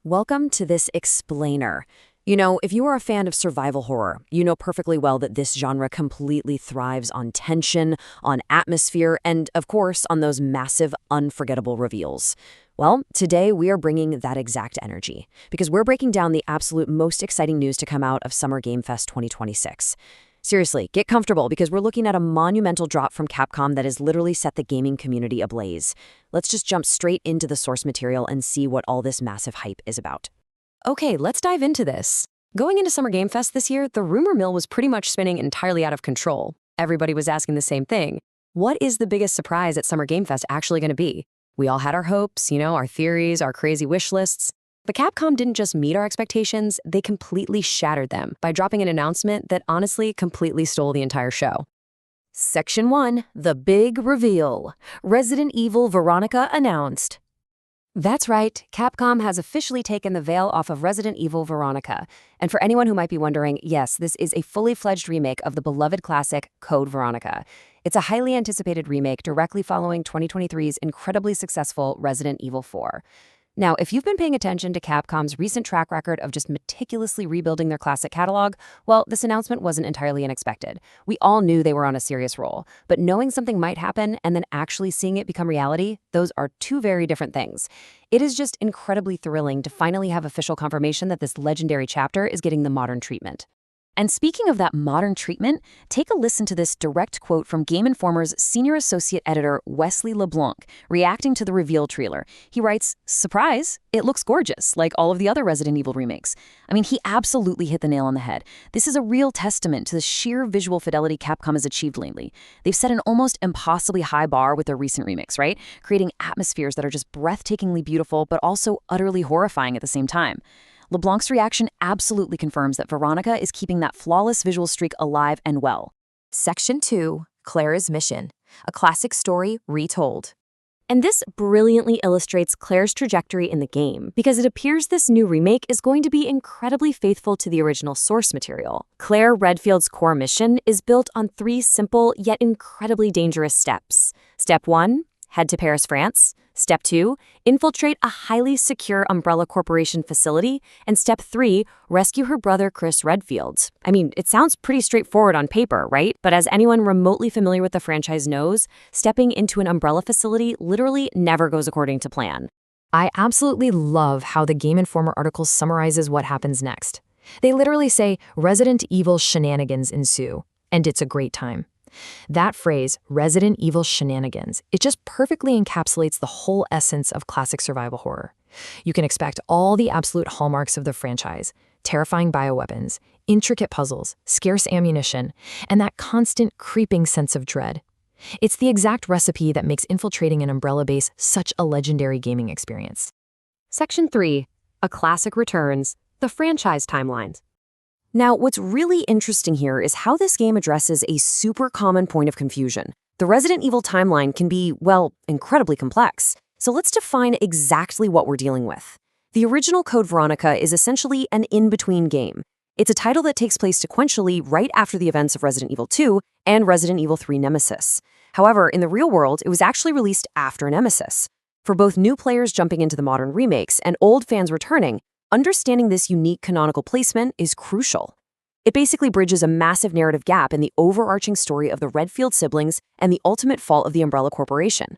Welcome to this explainer. If you are a fan of survival horror, you know perfectly well that this genre completely thrives on tension, on atmosphere, and, of course, on those massive, unforgettable reveals. Well, today we are bringing that exact energy, because we're breaking down the absolute most exciting news to come out of Summer Game Fest 2026. Seriously, get comfortable because we're looking at a monumental drop from Capcom that has literally set the gaming community ablaze. Let's just jump straight into the source material and see what all this massive hype is about. Okay, let's dive into this. Going into Summer Game Fest this year, the rumor mill was pretty much spinning entirely out of control. Everybody was asking the same thing. What is the biggest surprise at Summer Game Fest actually going to be? We all had our hopes, our theories, our crazy wish lists. But Capcom didn't just meet our expectations, they completely shattered them by dropping an announcement that honestly completely stole the entire show. Section 1, The Big Reveal. Resident Evil Veronica announced. That's right, Capcom has officially taken the veil off of Resident Evil Veronica. And for anyone who might be wondering, yes, this is a fully fledged remake of the beloved classic Code Veronica. It's a highly anticipated remake directly following 2023's incredibly successful Resident Evil 4. Now, if you've been paying attention to Capcom's recent track record of just meticulously rebuilding their classic catalog, well, this announcement wasn't entirely unexpected. We all knew they were on a serious roll, but knowing something might happen and then actually seeing it become reality, those are two very different things. It is just incredibly thrilling to finally have official confirmation that this legendary chapter is getting the modern treatment. And speaking of that modern treatment, take a listen to this direct quote from Game Informer's senior associate editor Wesley LeBlanc, reacting to the reveal trailer. He writes, "Surprise, it looks gorgeous, like all of the other Resident Evil remakes." I mean, he absolutely hit the nail on the head. This is a real testament to the sheer visual fidelity Capcom has achieved lately. They've set an almost impossibly high bar with their recent remakes, right? Creating atmospheres that are just breathtakingly beautiful, but also utterly horrifying at the same time. LeBlanc's reaction absolutely confirms that Veronica is keeping that flawless visual streak alive and well. Section 2, Claire's Mission, a classic story retold. And this brilliantly illustrates Claire's trajectory in the game, because it appears this new remake is going to be incredibly faithful to the original source material. Claire Redfield's core mission is built on 3 simple yet incredibly dangerous steps. Step 1, head to Paris, France. Step 2, infiltrate a highly secure Umbrella Corporation facility. And Step 3, rescue her brother Chris Redfield. I mean, it sounds pretty straightforward on paper, right? But as anyone remotely familiar with the franchise knows, stepping into an Umbrella facility literally never goes according to plan. I absolutely love how the Game Informer article summarizes what happens next. They literally say, Resident Evil shenanigans ensue, and it's a great time. That phrase, Resident Evil shenanigans, it just perfectly encapsulates the whole essence of classic survival horror. You can expect all the absolute hallmarks of the franchise: terrifying bioweapons, intricate puzzles, scarce ammunition, and that constant creeping sense of dread. It's the exact recipe that makes infiltrating an Umbrella base such a legendary gaming experience. Section 3, A Classic Returns, the franchise timelines. Now, what's really interesting here is how this game addresses a super common point of confusion. The Resident Evil timeline can be, well, incredibly complex. So let's define exactly what we're dealing with. The original Code Veronica is essentially an in-between game. It's a title that takes place sequentially right after the events of Resident Evil 2 and Resident Evil 3 Nemesis. However, in the real world, it was actually released after Nemesis. For both new players jumping into the modern remakes and old fans returning, understanding this unique canonical placement is crucial. It basically bridges a massive narrative gap in the overarching story of the Redfield siblings and the ultimate fall of the Umbrella Corporation.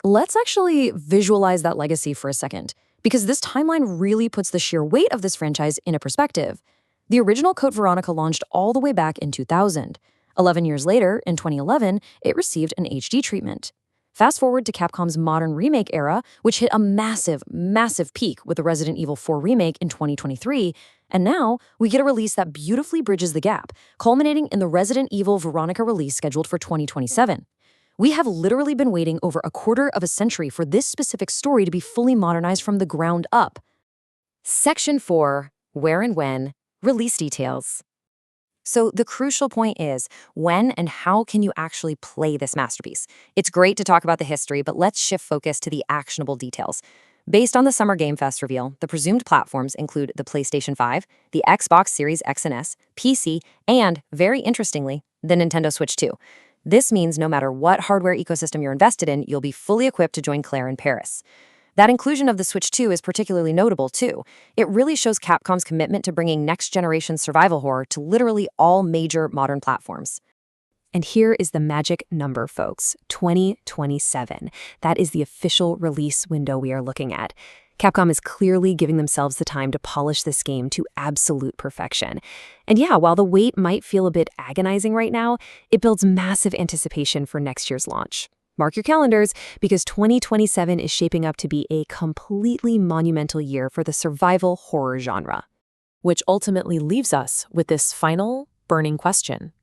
Let's actually visualize that legacy for a second, because this timeline really puts the sheer weight of this franchise in a perspective. The original Code Veronica launched all the way back in 2000. 11 years later, in 2011, it received an HD treatment. Fast forward to Capcom's modern remake era, which hit a massive, massive peak with the Resident Evil 4 remake in 2023, and now we get a release that beautifully bridges the gap, culminating in the Resident Evil Veronica release scheduled for 2027. We have literally been waiting over a quarter of a century for this specific story to be fully modernized from the ground up. Section 4, Where and When, Release Details. So the crucial point is, when and how can you actually play this masterpiece? It's great to talk about the history, but let's shift focus to the actionable details. Based on the Summer Game Fest reveal, the presumed platforms include the PlayStation 5, the Xbox Series X and S, PC, and, very interestingly, the Nintendo Switch 2. This means no matter what hardware ecosystem you're invested in, you'll be fully equipped to join Claire in Paris. That inclusion of the Switch 2 is particularly notable, too. It really shows Capcom's commitment to bringing next-generation survival horror to literally all major modern platforms. And here is the magic number, folks, 2027. That is the official release window we are looking at. Capcom is clearly giving themselves the time to polish this game to absolute perfection. And yeah, while the wait might feel a bit agonizing right now, it builds massive anticipation for next year's launch. Mark your calendars, because 2027 is shaping up to be a completely monumental year for the survival horror genre. Which ultimately leaves us with this final, burning question.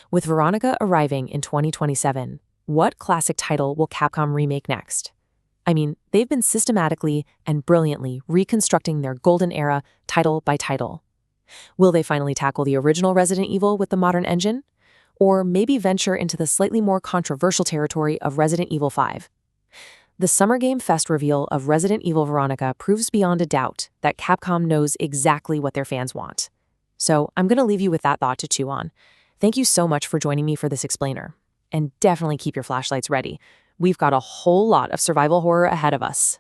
With Veronica arriving in 2027, what classic title will Capcom remake next? I mean, they've been systematically and brilliantly reconstructing their golden era title by title. Will they finally tackle the original Resident Evil with the modern engine? Or maybe venture into the slightly more controversial territory of Resident Evil 5? The Summer Game Fest reveal of Resident Evil Veronica proves beyond a doubt that Capcom knows exactly what their fans want. So I'm going to leave you with that thought to chew on. Thank you so much for joining me for this explainer. And definitely keep your flashlights ready. We've got a whole lot of survival horror ahead of us.